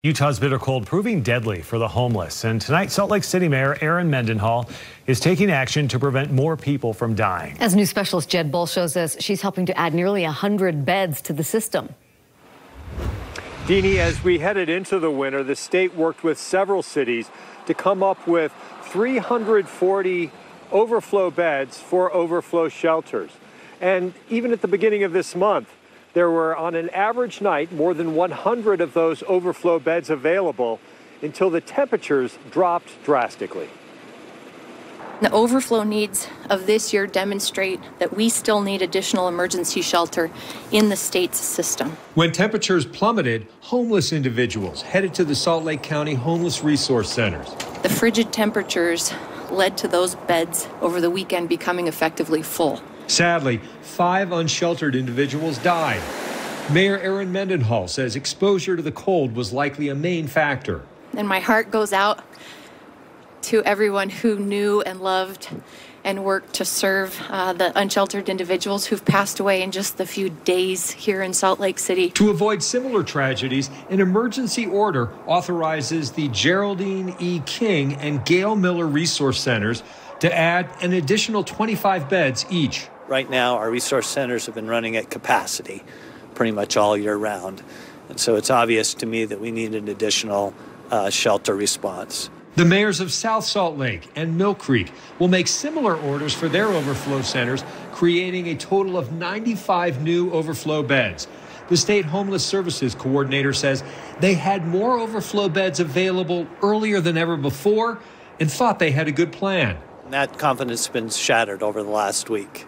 Utah's bitter cold proving deadly for the homeless. And tonight, Salt Lake City Mayor Erin Mendenhall is taking action to prevent more people from dying. As news specialist Jed Bull shows us, she's helping to add nearly 100 beds to the system. Deanie, as we headed into the winter, the state worked with several cities to come up with 340 overflow beds for overflow shelters. And even at the beginning of this month, there were, on an average night, more than 100 of those overflow beds available until the temperatures dropped drastically. The overflow needs of this year demonstrate that we still need additional emergency shelter in the state's system. When temperatures plummeted, homeless individuals headed to the Salt Lake County Homeless Resource Centers. The frigid temperatures led to those beds over the weekend becoming effectively full. Sadly, 5 unsheltered individuals died. Mayor Erin Mendenhall says exposure to the cold was likely a main factor. And my heart goes out to everyone who knew and loved and worked to serve the unsheltered individuals who've passed away in just the few days here in Salt Lake City. To avoid similar tragedies, an emergency order authorizes the Geraldine E. King and Gail Miller Resource Centers to add an additional 25 beds each. Right now, our resource centers have been running at capacity pretty much all year round. And so it's obvious to me that we need an additional shelter response. The mayors of South Salt Lake and Mill Creek will make similar orders for their overflow centers, creating a total of 95 new overflow beds. The state homeless services coordinator says they had more overflow beds available earlier than ever before and thought they had a good plan. That confidence has been shattered over the last week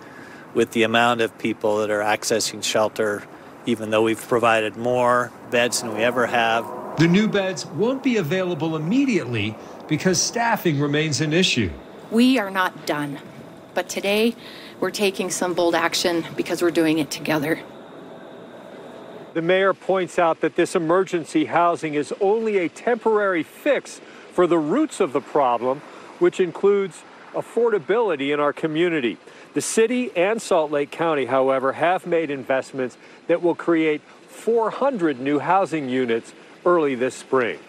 with the amount of people that are accessing shelter, even though we've provided more beds than we ever have. The new beds won't be available immediately because staffing remains an issue. We are not done, but today we're taking some bold action because we're doing it together. The mayor points out that this emergency housing is only a temporary fix for the roots of the problem, which includes affordability in our community. The city and Salt Lake County, however, have made investments that will create 400 new housing units early this spring.